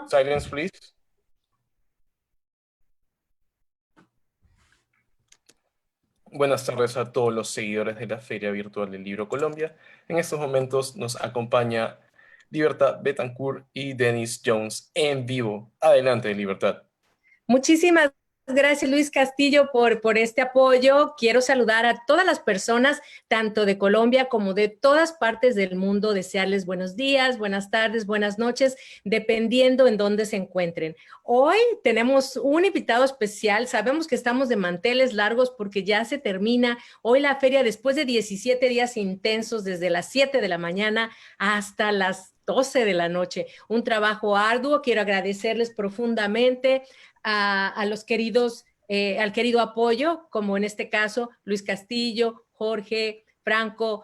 Silence, please. Buenas tardes a todos los seguidores de la Feria Virtual del Libro Colombia. En estos momentos nos acompaña Libertad Betancourt y Dennis Jones en vivo. Adelante, Libertad. Muchísimas gracias, Luis Castillo, por este apoyo. Quiero saludar a todas las personas, tanto de Colombia como de todas partes del mundo, desearles buenos días, buenas tardes, buenas noches, dependiendo en dónde se encuentren. Hoy tenemos un invitado especial. Sabemos que estamos de manteles largos porque ya se termina hoy la feria después de 17 días intensos, desde las 7 de la mañana hasta las 12 de la noche. Un trabajo arduo. Quiero agradecerles profundamente a los queridos, al querido apoyo, como en este caso Luis Castillo, Jorge, Franco,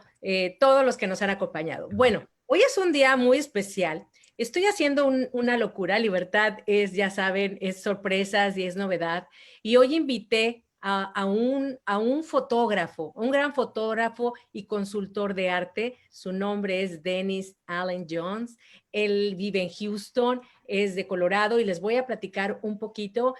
todos los que nos han acompañado. Bueno, hoy es un día muy especial. Estoy haciendo una locura. Libertad es, ya saben, es sorpresas y es novedad. Y hoy invité a un fotógrafo, un gran fotógrafo y consultor de arte. Su nombre es Dennis Allen Jones. Él vive en Houston, es de Colorado y les voy a platicar un poquito.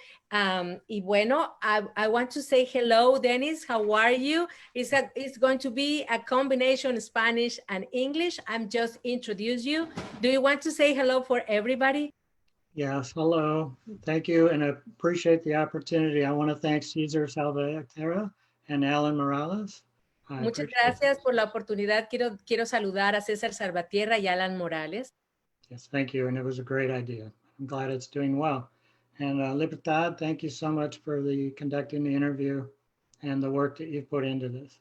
Y bueno, I want to say hello, Dennis. How are you? It's going to be a combination Spanish and English. I'm just introduce you. Do you want to say hello for everybody? Yes, hello. Thank you, and I appreciate the opportunity. I want to thank Cesar Salvatierra and Alan Morales. Muchas gracias por la oportunidad. Quiero saludar a César Salvatierra y Alan Morales. Yes, thank you, and it was a great idea. I'm glad it's doing well. And Libertad, thank you so much for conducting the interview and the work that you've put into this.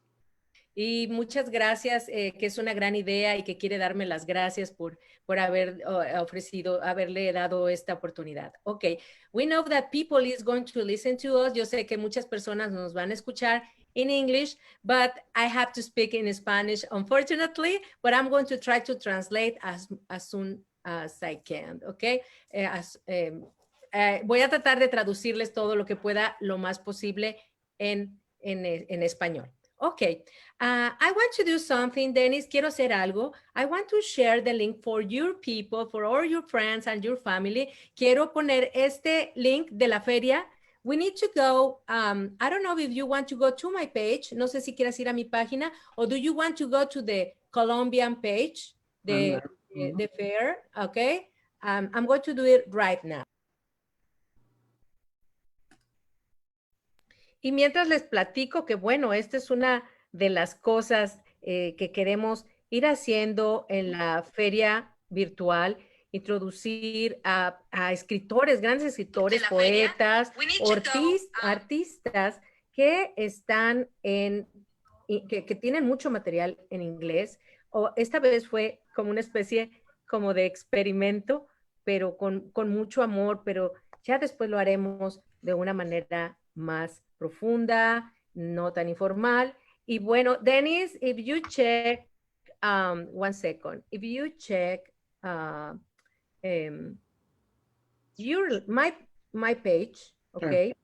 Y muchas gracias, que es una gran idea y que quiere darme las gracias por haberle dado esta oportunidad. Okay, we know that people is going to listen to us. Yo sé que muchas personas nos van a escuchar in English, but I have to speak in Spanish, unfortunately, but I'm going to try to translate as soon as I can, okay? Voy a tratar de traducirles todo lo que pueda, lo más posible en español. Okay, I want to do something, Dennis. Quiero hacer algo. I want to share the link for your people, for all your friends and your family. Quiero poner este link de la feria. We need to go, I don't know if you want to go to my page. No sé si quieres ir a mi página, or do you want to go to the Colombian page, the fair, okay? I'm going to do it right now. Y mientras les platico que, bueno, esta es una de las cosas que queremos ir haciendo en la feria virtual, introducir a escritores, grandes escritores, poetas, artistas que están que tienen mucho material en inglés. O esta vez fue como una especie como de experimento, pero con mucho amor, pero ya después lo haremos de una manera más profunda, no tan informal. Y bueno, Dennis, if you check, one second, if you check my page, okay,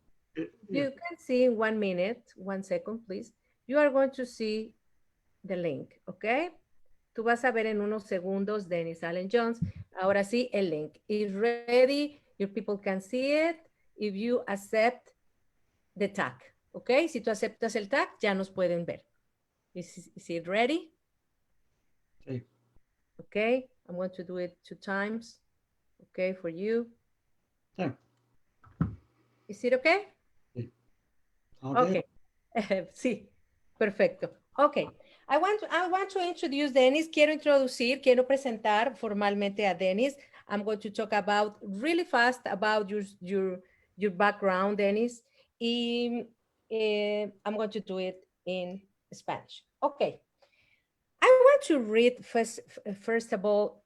you can see in 1 minute, 1 second, please, you are going to see the link, okay? Tú vas a ver en unos segundos, Dennis Allen Jones. Ahora sí, el link is ready. Your people can see it. If you accept the tag, ¿ok? Si tú aceptas el tag, ya nos pueden ver. Is it ready? Sí. Okay, I'm going to do it 2 times. Okay, for you. Yeah. Is it okay? Sí. Okay. Sí, perfecto. Okay. I want to introduce Dennis. Quiero presentar formalmente a Dennis. I'm going to talk about really fast about your background, Dennis. I'm going to do it in Spanish. Okay. I want to read first of all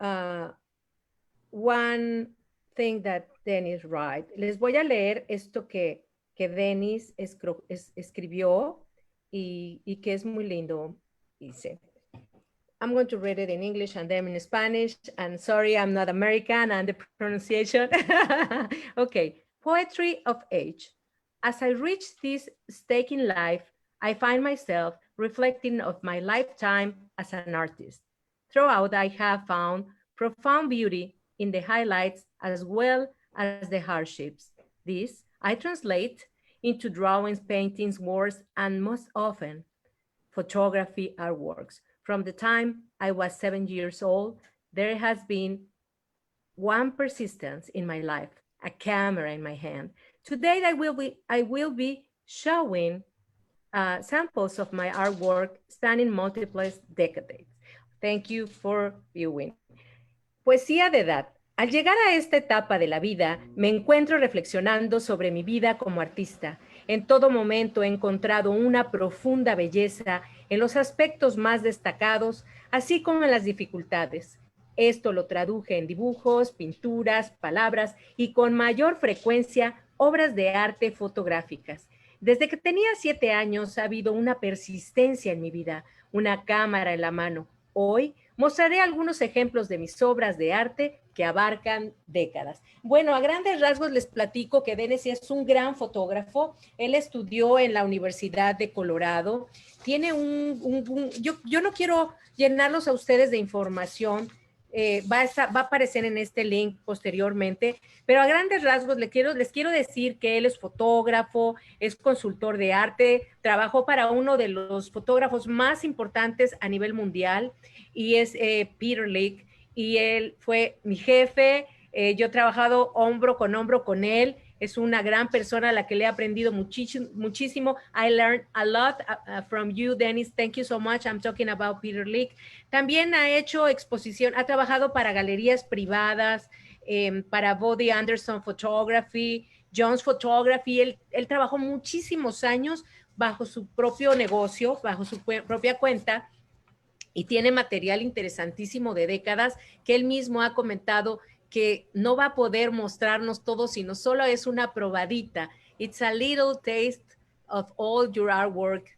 one thing that Dennis wrote. Les voy a leer esto que Dennis escribió y que es muy lindo. Dice, I'm going to read it in English and then in Spanish. And sorry, I'm not American and the pronunciation. Okay. Poetry of age. As I reach this stake in life, I find myself reflecting of my lifetime as an artist. Throughout, I have found profound beauty in the highlights as well as the hardships. This I translate into drawings, paintings, words, and most often, photography artworks. From the time I was 7 years old, there has been one persistence in my life, a camera in my hand. Today, I will be showing samples of my artwork spanning multiple decades. Thank you for viewing. Poesía de edad. Al llegar a esta etapa de la vida, me encuentro reflexionando sobre mi vida como artista. En todo momento he encontrado una profunda belleza en los aspectos más destacados, así como en las dificultades. Esto lo traduje en dibujos, pinturas, palabras y con mayor frecuencia obras de arte fotográficas. Desde que tenía 7 años ha habido una persistencia en mi vida, una cámara en la mano. Hoy mostraré algunos ejemplos de mis obras de arte que abarcan décadas. Bueno, a grandes rasgos les platico que Dennis es un gran fotógrafo. Él estudió en la Universidad de Colorado. Tiene yo no quiero llenarlos a ustedes de información. Va a aparecer en este link posteriormente, pero a grandes rasgos les quiero decir que él es fotógrafo, es consultor de arte, trabajó para uno de los fotógrafos más importantes a nivel mundial y es Peter Lick, y él fue mi jefe. Yo he trabajado hombro con él. Es una gran persona a la que le he aprendido muchísimo. I learned a lot from you, Dennis. Thank you so much. I'm talking about Peter Lick. También ha hecho exposición, ha trabajado para galerías privadas, para Body Anderson Photography, Jones Photography. Él trabajó muchísimos años bajo su propio negocio, bajo su propia cuenta, y tiene material interesantísimo de décadas que él mismo ha comentado que no va a poder mostrarnos todo, sino solo es una probadita. It's a little taste of all your artwork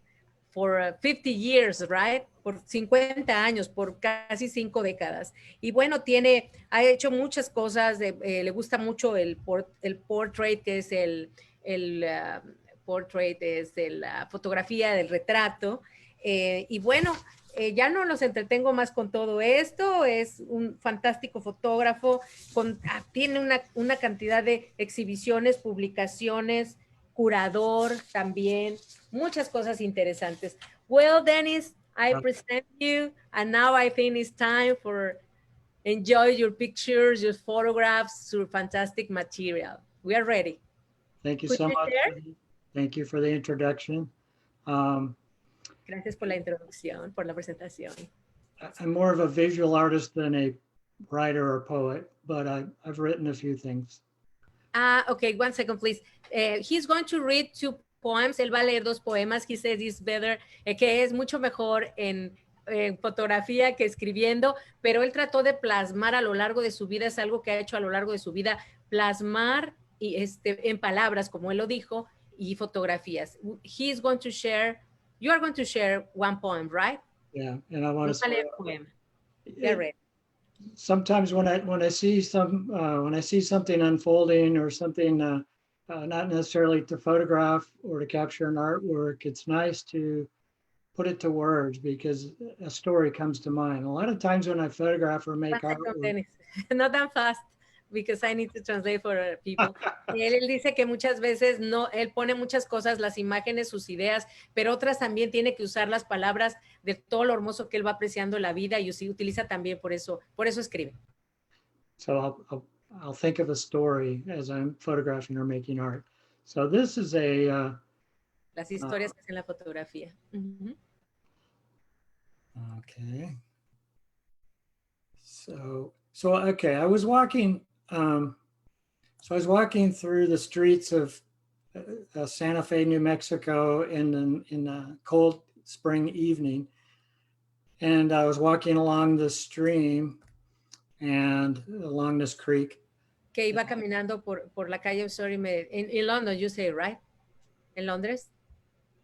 for 50 years, right? Por 50 años, por casi 5 décadas. Y bueno, ha hecho muchas cosas, le gusta mucho el portrait, que es portrait, es la fotografía del retrato. Y bueno, ya no los entretengo más con todo esto. Es un fantástico fotógrafo, tiene una cantidad de exhibiciones, publicaciones, curador también, muchas cosas interesantes. Well, Dennis, I present you, and now I think it's time for enjoy your pictures, your photographs, your fantastic material. We are ready. Thank you so much. Thank you for the introduction. Gracias por la introducción, por la presentación. I'm more of a visual artist than a writer or poet, but I've written a few things. Okay, 1 second, please. He's going to read 2 poems. Él va a leer 2 poemas. He says it's better, que es mucho mejor en fotografía que escribiendo, pero él trató de plasmar a lo largo de su vida, es algo que ha hecho a lo largo de su vida, plasmar en palabras, como él lo dijo, y fotografías. He's going to share. You are going to share 1 poem, right? Yeah, and I want to say poem. Get ready. Sometimes when I see something unfolding or something not necessarily to photograph or to capture an artwork, it's nice to put it to words because a story comes to mind. A lot of times when I photograph or make artwork, not that fast, because I need to translate for people. Él dice que muchas veces él pone muchas cosas, las imágenes, sus ideas, pero otras también tiene que usar las palabras de todo lo hermoso que él va apreciando la vida y utiliza también por eso escribe. So I'll think of a story as I'm photographing or making art. So this is las historias que hacen la fotografía. Okay. So okay, I was walking through the streets of Santa Fe, New Mexico in a cold spring evening. And I was walking along the stream and along this creek. Que iba caminando por la calle, in London, you say, right? En Londres?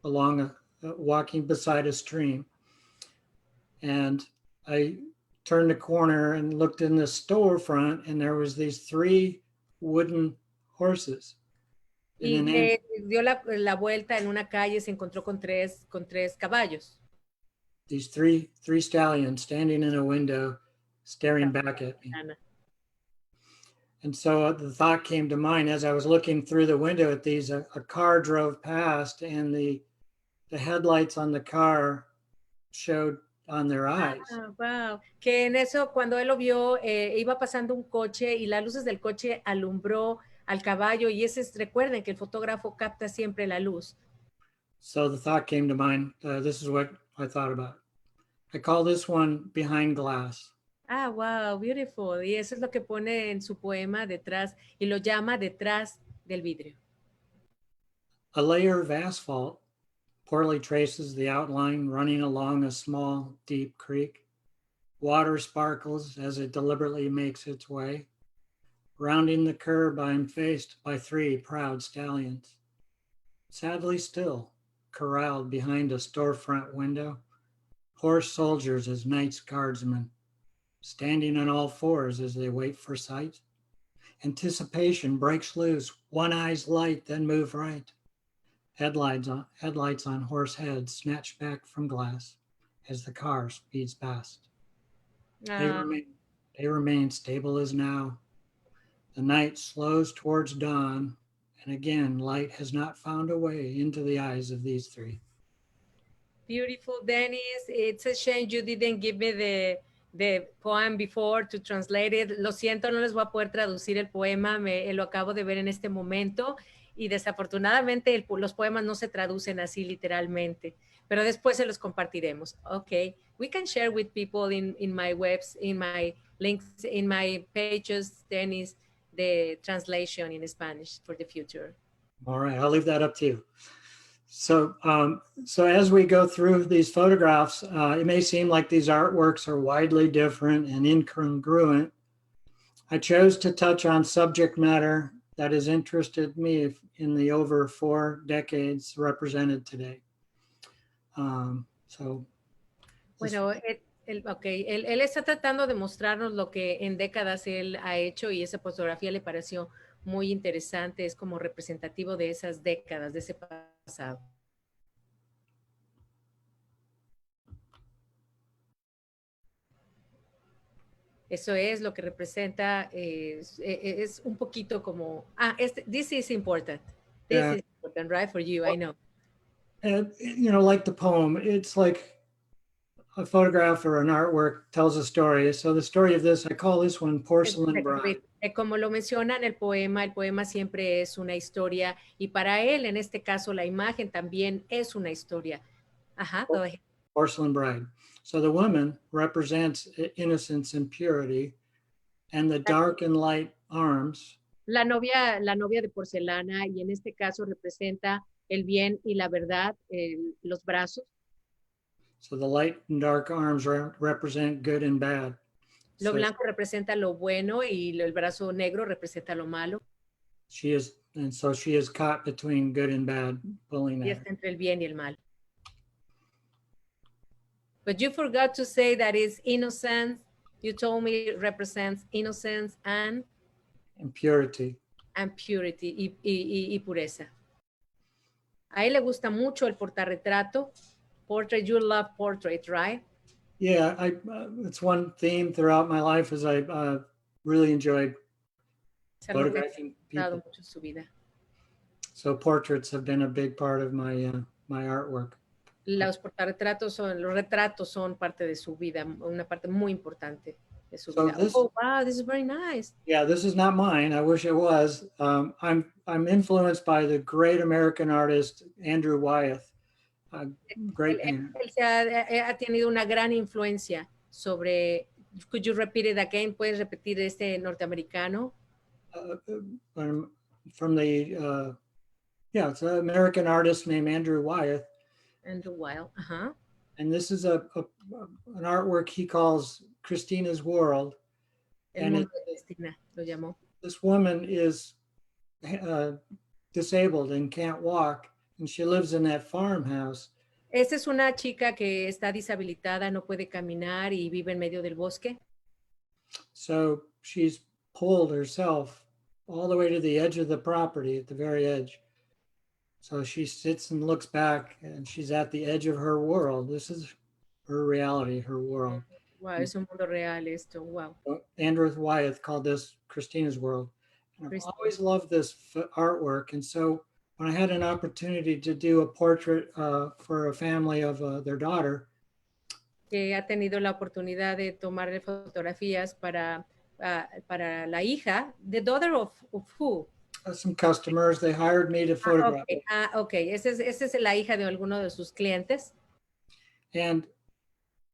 Walking beside a stream. And I turned the corner and looked in the storefront, and there was these 3 wooden horses. Y dio la vuelta en una calle, se encontró con tres caballos. These three stallions standing in a window, staring back at me. And so the thought came to mind as I was looking through the window at these, a car drove past and the headlights on the car showed on their eyes. Ah, wow. Que en eso, cuando él lo vio, iba pasando un coche y las luces del coche alumbró al caballo y ese es, recuerden que el fotógrafo capta siempre la luz. So the thought came to mind. This is what I thought about. I call this one Behind Glass. Ah, wow, beautiful. Y eso es lo que pone en su poema detrás y lo llama detrás del vidrio. A layer of asphalt poorly traces the outline running along a small, deep creek. Water sparkles as it deliberately makes its way. Rounding the curve, I am faced by 3 proud stallions. Sadly still, corralled behind a storefront window, horse soldiers as night's guardsmen, standing on all fours as they wait for sight. Anticipation breaks loose, one eye's light, then move right. Headlights on horse heads snatched back from glass as the car speeds past. They remain stable as now. The night slows towards dawn, and again, light has not found a way into the eyes of these 3. Beautiful, Dennis. It's a shame you didn't give me the poem before to translate it. Lo siento, no les voy a poder traducir el poema, lo acabo de ver en este momento y desafortunadamente los poemas no se traducen así literalmente, pero después se los compartiremos. Okay, we can share with people in my webs, in my links, in my pages, Dennis, the translation in Spanish for the future. All right, I'll leave that up to you. So, so as we go through these photographs, it may seem like these artworks are widely different and incongruent. I chose to touch on subject matter that has interested me in the over 4 decades represented today. Bueno, él está tratando de mostrarnos lo que en décadas él ha hecho y esa fotografía le pareció muy interesante, es como representativo de esas décadas, de ese pasado. Eso es lo que representa, es un poquito como, this is important. This is important, right, for you, I know. And, you know, like the poem, it's like a photograph or an artwork tells a story. So the story of this, I call this one Porcelain Bride. Como lo menciona en el poema siempre es una historia y para él, en este caso, la imagen también es una historia. Ajá, todo es. Porcelain Bride. So the woman represents innocence and purity, and the dark and light arms. La novia de porcelana, y en este caso representa el bien y la verdad, los brazos. So the light and dark arms represent good and bad. Lo blanco representa lo bueno y el brazo negro representa lo malo. She is caught between good and bad, pulling Y at está entre el bien y el mal. But you forgot to say that is innocence. You told me it represents innocence and purity. And purity y pureza. A él le gusta mucho el portarretrato. Portrait, you love portrait, right? Yeah, it's one theme throughout my life as I really enjoyed photographing people. Mucho su vida. So portraits have been a big part of my my artwork. Los retratos son parte de su vida, una parte muy importante de su vida. Oh, wow, this is very nice. Yeah, this is not mine. I wish it was. I'm influenced by the great American artist Andrew Wyeth. Great painter. Él ha tenido una gran influencia sobre. Could you repeat it again? ¿Puedes repetir este norteamericano? From the it's an American artist named Andrew Wyeth. Andrew Wyeth, And this is an artwork he calls Christina's World. And Cristina lo llamó. This woman is disabled and can't walk, and she lives in that farmhouse. Esta es una chica que está deshabilitada, no puede caminar y vive en medio del bosque. So she's pulled herself all the way to the edge of the property, at the very edge. So she sits and looks back, and she's at the edge of her world. This is her reality, her world. Wow, es un mundo real esto. Wow. Andrew Wyeth called this Christina's World. And I've always loved this artwork. And so when I had an opportunity to do a portrait for a family of their daughter, Que ha tenido la oportunidad de tomarle fotografías para la hija, the daughter of who? some customers, they hired me to photograph it. Okay. Esa es la hija de alguno de sus clientes. And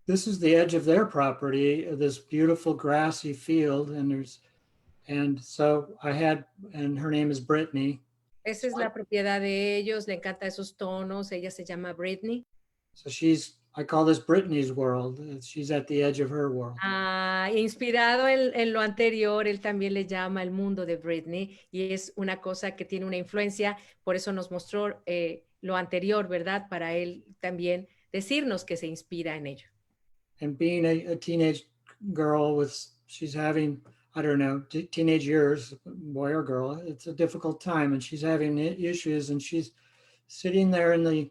this is the edge of their property, this beautiful grassy field. And so and her name is Brittany. Esa es la propiedad de ellos, le encanta esos tonos, ella se llama Brittany. So I call this Brittany's world. She's at the edge of her world. Inspirado en lo anterior, él también le llama el mundo de Brittany y es una cosa que tiene una influencia, por eso nos mostró lo anterior, ¿verdad? Para él también decirnos que se inspira en ello. And being a teenage girl she's having, I don't know, teenage years, boy or girl, it's a difficult time and she's having issues and she's sitting there in the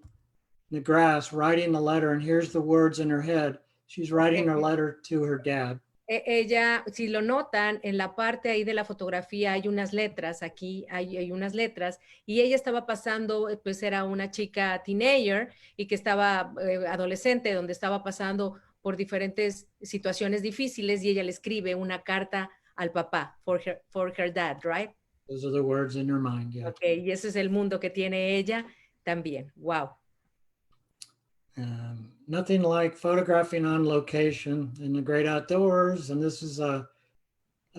grass writing a letter and here's the words in her head. She's writing her letter to her dad. Ella, si lo notan, en la parte ahí de la fotografía hay unas letras, aquí hay unas letras, y ella estaba pasando, pues era una chica teenager y que estaba adolescente, donde estaba pasando por diferentes situaciones difíciles y ella le escribe una carta al papá, for her dad, right? Those are the words in her mind, yeah. Okay, y ese es el mundo que tiene ella también, wow. Nothing like photographing on location in the great outdoors. And this is a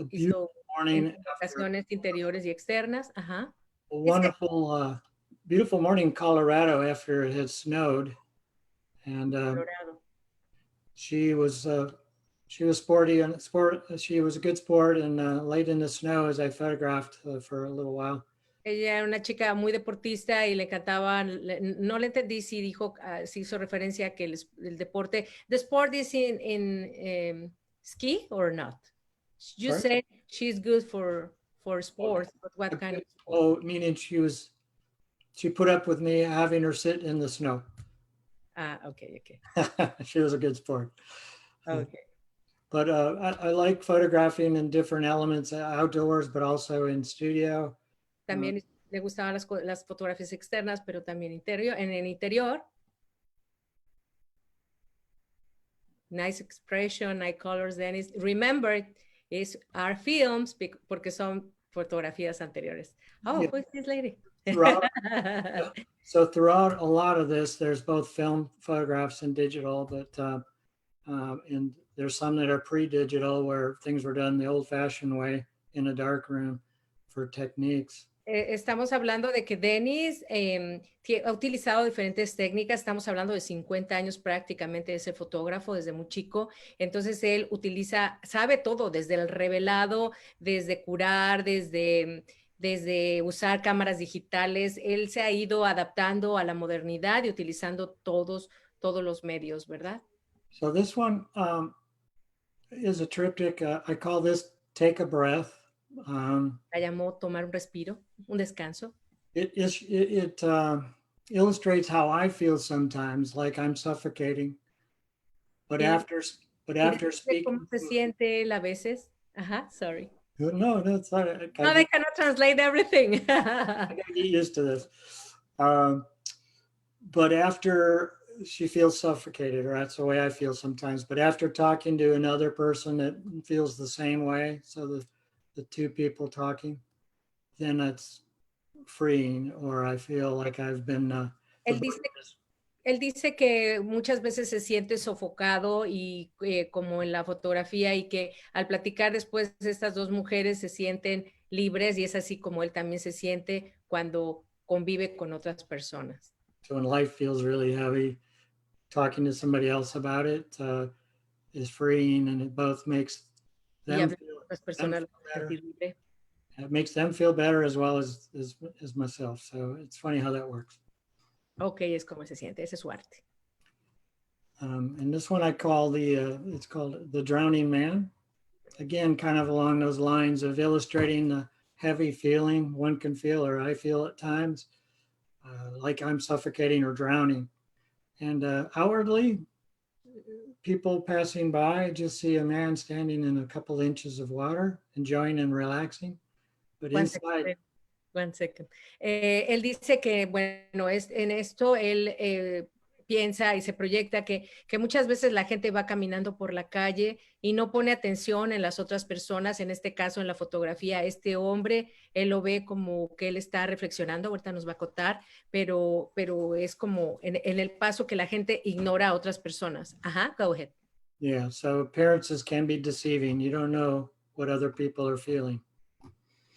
beautiful morning. Locaciones interiores y externas. Ajá. A wonderful, beautiful morning in Colorado after it had snowed. And she was sporty and she was a good sport and late in the snow as I photographed for a little while. Ella era una chica muy deportista y le encantaba, no le entendí si dijo, si hizo referencia a que el deporte, the sport is in ski or not? You said she's good for sports, but what kind of sport? Oh, meaning she put up with me having her sit in the snow. Okay. She was a good sport. Okay. But I like photographing in different elements outdoors, but also in studio. También le gustaban las fotografías externas, pero también en el interior. Nice expression, nice colors, Dennis. Remember, our films, porque son fotografías anteriores. Oh, who is this lady? So throughout a lot of this, there's both film photographs and digital, but and there's some that are pre-digital where things were done the old-fashioned way in a dark room for techniques. Estamos hablando de que Dennis ha utilizado diferentes técnicas, estamos hablando de 50 años prácticamente de ese fotógrafo desde muy chico, entonces él sabe todo, desde el revelado, desde curar, desde usar cámaras digitales, él se ha ido adaptando a la modernidad y utilizando todos los medios, ¿verdad? So this one is a triptych, I call this Take a Breath. La llamó tomar un respiro, un descanso. It illustrates how I feel sometimes, like I'm suffocating. But after speaking, ¿cómo se siente él a veces? Ajá, sorry. No, it's not. No, they cannot translate everything. I gotta get used to this. But after she feels suffocated, or that's the way I feel sometimes. But after talking to another person that feels the same way, so the two people talking, then it's freeing, or I feel like I've been. Él dice que muchas veces se siente sofocado y como en la fotografía y que al platicar después estas dos mujeres se sienten libres y es así como él también se siente cuando convive con otras personas. So when life feels really heavy, talking to somebody else about it is freeing, and it both makes them feel better. It makes them feel better as well as myself. So it's funny how that works. Okay, es como se siente, ese es su arte. And this one I call it's called The Drowning Man. Again, kind of along those lines of illustrating the heavy feeling one can feel, or I feel at times, like I'm suffocating or drowning. And outwardly, people passing by just see a man standing in a couple inches of water, enjoying and relaxing. But One inside, second. One second. Él dice que, bueno, en esto él piensa y se proyecta que muchas veces la gente va caminando por la calle y no pone atención en las otras personas, en este caso en la fotografía, este hombre, él lo ve como que él está reflexionando, ahorita nos va a contar, pero es como en el paso que la gente ignora a otras personas. Ajá, go ahead. yeah, so appearances can be deceiving. You don't know what other people are feeling.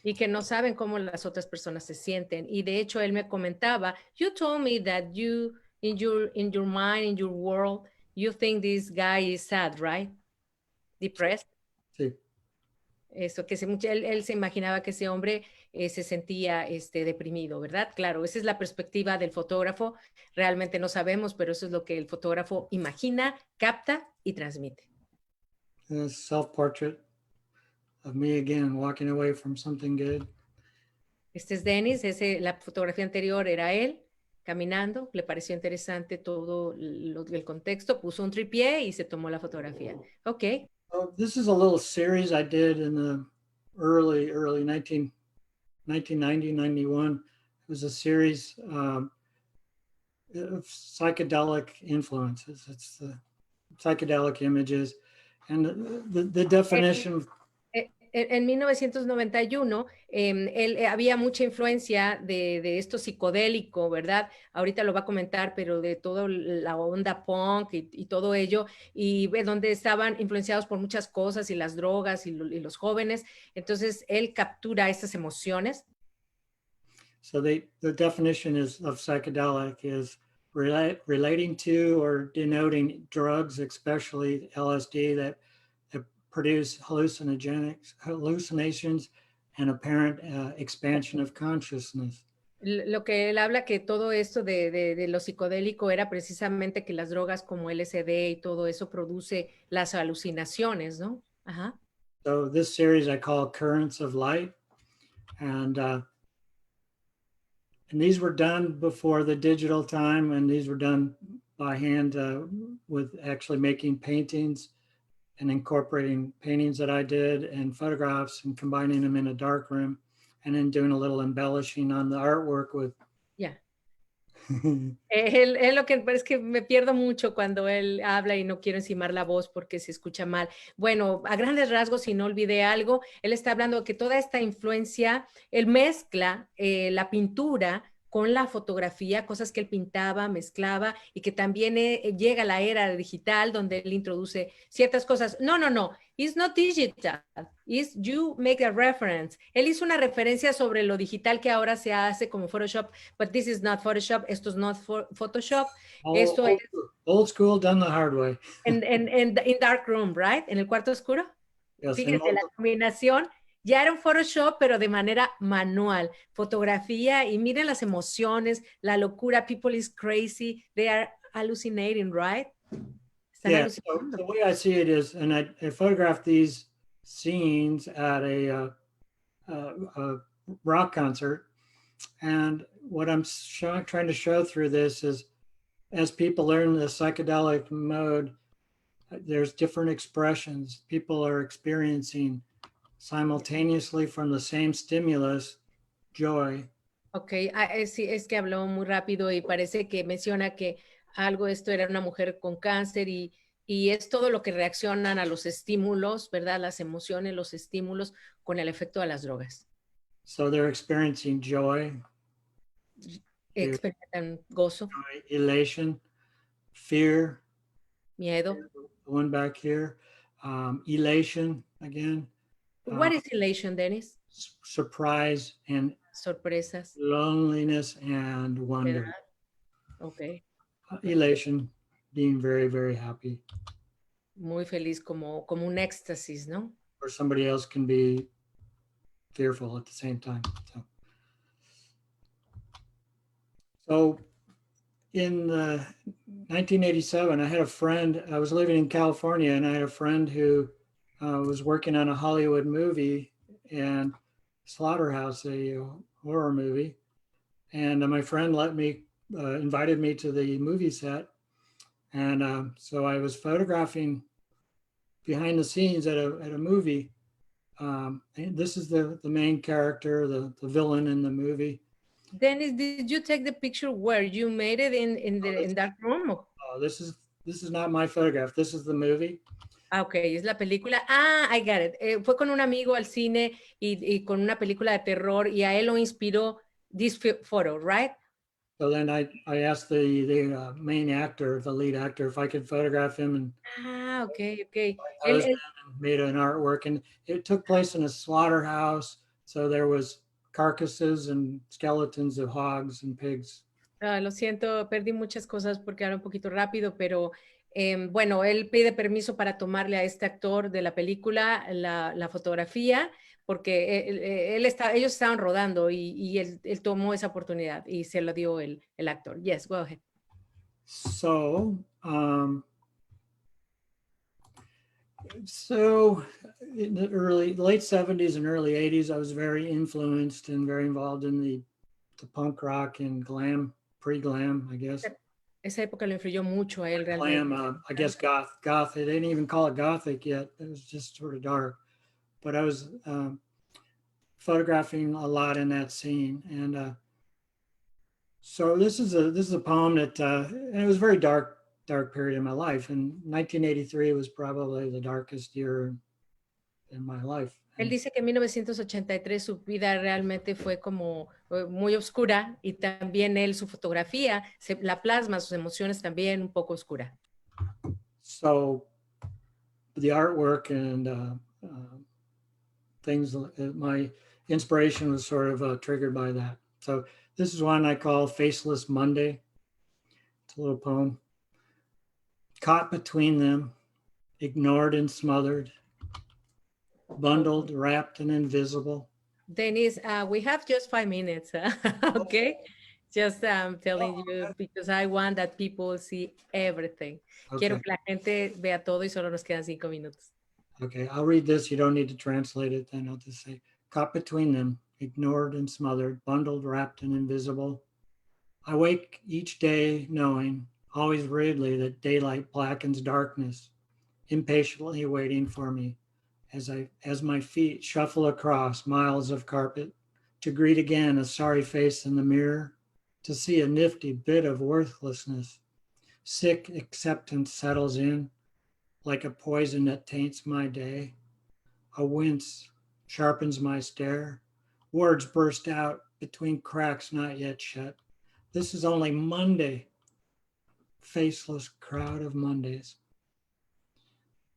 Y que no saben cómo las otras personas se sienten. Y de hecho, él me comentaba, you told me that you, in your mind, in your world, you think this guy is sad, right? Depressed. Sí. Eso, que él se imaginaba que ese hombre se sentía deprimido, ¿verdad? Claro, esa es la perspectiva del fotógrafo. Realmente no sabemos, pero eso es lo que el fotógrafo imagina, capta y transmite. A self-portrait of me again, walking away from something good. Este es Dennis, la fotografía anterior era él caminando, le pareció interesante todo el contexto, puso un tripié y se tomó la fotografía. Ok. Oh, this is a little series I did in the early 1990, 91. It was a series of psychedelic influences. It's the psychedelic images. And the definition En 1991, había mucha influencia de esto psicodélico, ¿verdad? Ahorita lo va a comentar, pero de toda la onda punk y todo ello, y donde estaban influenciados por muchas cosas y las drogas y los jóvenes. Entonces, él captura estas emociones. So the definition of psychedelic is relating to or denoting drugs, especially LSD, that produce hallucinations and apparent expansion of consciousness. Lo que él habla que todo esto de lo psicodélico era precisamente que las drogas como LSD y todo eso produce las alucinaciones, ¿no? Ajá. So this series I call Currents of Light, and these were done before the digital time, and these were done by hand with actually making paintings and incorporating paintings that I did and photographs and combining them in a dark room, and then doing a little embellishing on the artwork with. Ya. Él lo que es que me pierdo mucho cuando él habla y no quiero encimar la voz porque se escucha mal. Bueno, a grandes rasgos, si no olvidé algo, él está hablando de que toda esta influencia, él mezcla la pintura con la fotografía, cosas que él pintaba, mezclaba, y que también llega la era digital donde él introduce ciertas cosas. No, it's not digital, it's you make a reference. Él hizo una referencia sobre lo digital que ahora se hace como Photoshop, but this is not Photoshop, esto es not Photoshop. Esto es old school, done the hard way. in dark room, right? En el cuarto oscuro. Yes, fíjate, la combinación ya era un Photoshop, pero de manera manual. Fotografía y miren las emociones, la locura. People is crazy. They are hallucinating, right? Yeah, so the way I see it is, and I photographed these scenes at a rock concert. And what I'm trying to show through this is, as people learn the psychedelic mode, there's different expressions. People are experiencing simultaneously from the same stimulus, joy. Ok, sí, es que habló muy rápido y parece que menciona que esto era una mujer con cáncer y es todo lo que reaccionan a los estímulos, ¿verdad? Las emociones, los estímulos con el efecto de las drogas. So they're experiencing joy. Experimentan gozo. Joy, elation, fear. Miedo. The one back here. Elation again. What is elation, Dennis? Surprise and sorpresas. Loneliness and wonder. Okay. Elation, being very, very happy. Muy feliz, como un éxtasis, ¿no? Or somebody else can be fearful at the same time. So in 1987, I had a friend, I was living in California, and I had a friend who was working on a Hollywood movie, and Slaughterhouse, a horror movie. And my friend invited me to the movie set. And so I was photographing behind the scenes at a movie. And this is the main character, the villain in the movie. Dennis, did you take the picture where you made it in that room? Oh, this is not my photograph. This is the movie. Ah, ok, es la película. Ah, I got it. Fue con un amigo al cine y con una película de terror y a él lo inspiró this photo, right? So then I asked the main actor, the lead actor, if I could photograph him, and Ah, ok, ok. I posed him and made an artwork. And it took place in a slaughterhouse. So there was carcasses and skeletons of hogs and pigs. Lo siento, perdí muchas cosas porque era un poquito rápido, pero bueno, él pide permiso para tomarle a este actor de la película la fotografía, porque ellos estaban rodando y él tomó esa oportunidad y se lo dio el actor. Yes, go ahead. So, in the late 70s and early 80s, I was very influenced and very involved in the punk rock and glam, pre-glam, I guess. Esa época lo influyó mucho a él realmente. Glam, I guess goth. They didn't even call it gothic yet. It was just sort of dark. But I was photographing a lot in that scene, and so this is a poem that and it was a very dark period in my life. And 1983 was probably the darkest year in my life. Él dice que en 1983 su vida realmente fue como muy oscura y también él, su fotografía, la plasma, sus emociones también un poco oscura. So the artwork and things, my inspiration was sort of triggered by that. So this is one I call Faceless Monday. It's a little poem. Caught between them, ignored and smothered, bundled, wrapped and invisible. Dennis, we have just 5 minutes, okay? Just telling you because I want that people see everything. Okay. Quiero que la gente vea todo y solo nos quedan 5 minutos. Okay, I'll read this. You don't need to translate it. Then I'll just say, caught between them, ignored and smothered, bundled, wrapped and invisible. I wake each day knowing, always weirdly, that daylight blackens darkness, impatiently waiting for me as my feet shuffle across miles of carpet to greet again a sorry face in the mirror, to see a nifty bit of worthlessness. Sick acceptance settles in like a poison that taints my day. A wince sharpens my stare. Words burst out between cracks not yet shut. This is only Monday. Faceless crowd of Mondays.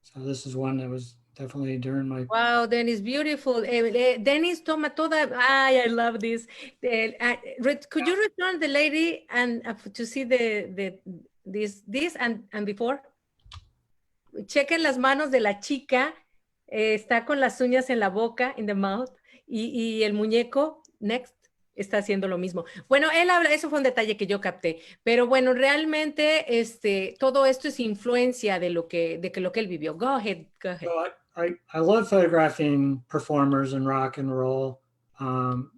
So this is one that was definitely during my... Wow, Dennis, beautiful. Dennis, toma toda. I love this. Could you return the lady and to see this and before? Chequen las manos de la chica. Está con las uñas en la boca, in the mouth, y el muñeco, next, está haciendo lo mismo. Bueno, él habla, eso fue un detalle que yo capté, pero bueno, realmente todo esto es influencia de lo que él vivió. Go ahead, go ahead. So I love photographing performers in rock and roll. Find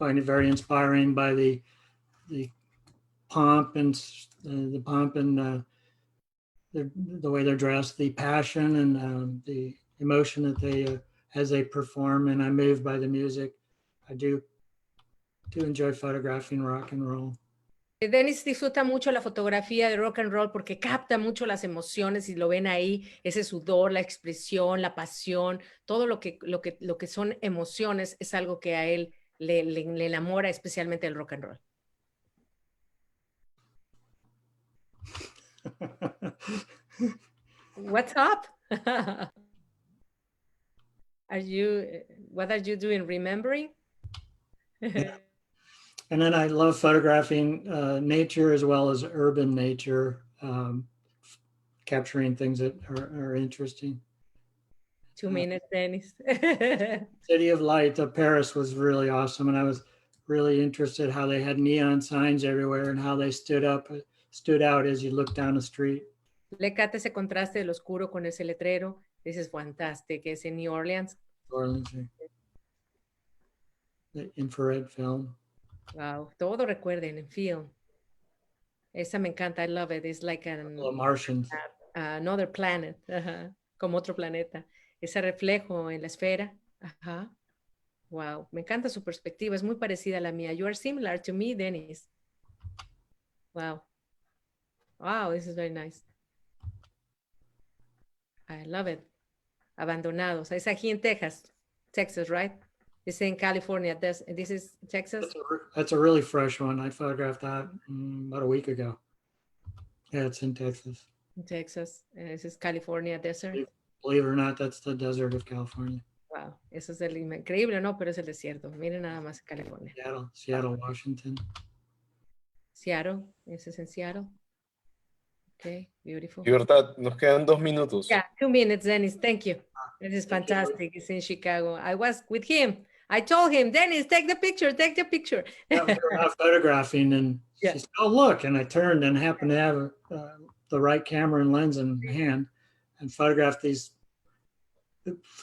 it very inspiring by the pomp and the way they're dressed, the passion and the emotion that they as they perform, and I'm moved by the music. I do enjoy photographing rock and roll. Dennis disfruta mucho la fotografía de rock and roll porque capta mucho las emociones y lo ven ahí, ese sudor, la expresión, la pasión, todo lo que son emociones es algo que a él le enamora, especialmente el rock and roll. What's up? What are you doing? Remembering? Yeah. And then I love photographing nature as well as urban nature, capturing things that are interesting. 2 minutes, Dennis. City of Light of Paris was really awesome. And I was really interested how they had neon signs everywhere and how they stood out as you look down the street. Le cata ese contraste del oscuro con ese letrero. This is fantastic. Es en New Orleans. The infrared film. Wow, todo recuerden en film. Esa me encanta. I love it. It's like Martians. Another planet. Ajá. Como otro planeta. Ese reflejo en la esfera. Ajá. Wow. Me encanta su perspectiva. Es muy parecida a la mía. You are similar to me, Dennis. Wow. Wow, this is very nice. I love it. Abandonados. Es aquí en Texas, right? It's in California. This is Texas. That's a really fresh one. I photographed that about a week ago. Yeah, it's in Texas. In Texas. This is California desert. Believe it or not, that's the desert of California. Wow, eso es increíble, ¿no? Pero es el desierto. Miren nada más California. Seattle, Washington. Seattle, ese es en Seattle. Okay, beautiful. Libertad, nos quedan 2 minutos. Yeah, 2 minutes, Dennis. Thank you. This is fantastic. It's in Chicago. I was with him. I told him, Dennis, take the picture, take the picture. Yeah, we were out photographing, and Yeah. she said, "Oh, look!" And I turned and happened to have the right camera and lens in hand, and photographed these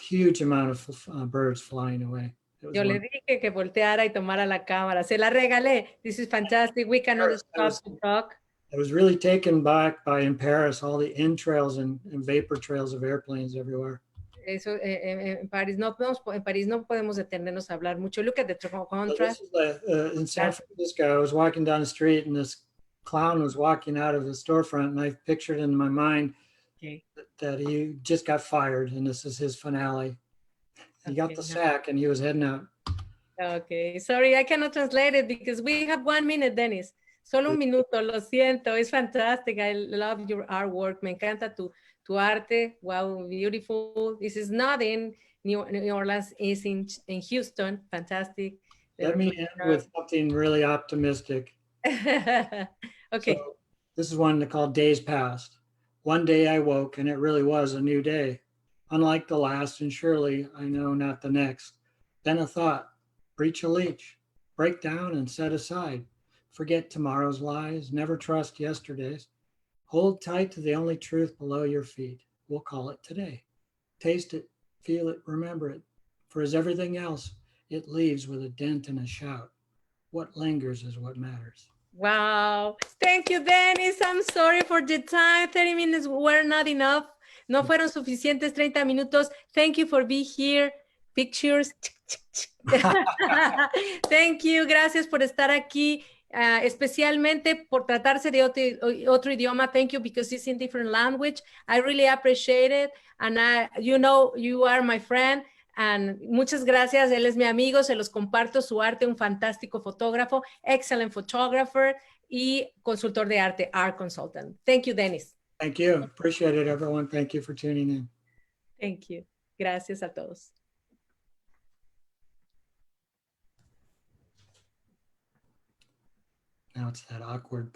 huge amount of birds flying away. Yo le dije que volteara y tomara la cámara. Se la regalé. This is fantastic. We cannot stop to talk. I was really taken back by in Paris, all the entrails and vapor trails of airplanes everywhere. Eso, en París no podemos detenernos a hablar mucho. Look at the contrast. So in San Francisco, I was walking down the street and this clown was walking out of the storefront, and I pictured in my mind that he just got fired and this is his finale. He got the sack and he was heading out. Okay, sorry, I cannot translate it because we have 1 minute, Dennis. Solo un minuto, lo siento. It's fantastic. I love your artwork. Me encanta tu arte. Wow, beautiful. This is not in New Orleans, it's in Houston. Fantastic. Let me end with something really optimistic. Okay. So, this is one called Days Past. One day I woke and it really was a new day. Unlike the last, and surely I know not the next. Then a thought, breach a leech, break down and set aside. Forget tomorrow's lies, never trust yesterday's. Hold tight to the only truth below your feet. We'll call it today. Taste it, feel it, remember it. For as everything else, it leaves with a dent and a shout. What lingers is what matters. Wow. Thank you, Dennis. I'm sorry for the time. 30 minutes were not enough. No fueron suficientes 30 minutos. Thank you for being here. Pictures. Thank you. Gracias por estar aquí. Especialmente por tratarse de otro idioma. Thank you because it's in different language. I really appreciate it. And you know, you are my friend. And muchas gracias. Él es mi amigo. Se los comparto su arte. Un fantástico fotógrafo. Excellent photographer. Y consultor de arte. Art consultant. Thank you, Dennis. Thank you. Appreciate it, everyone. Thank you for tuning in. Thank you. Gracias a todos. Now it's that awkward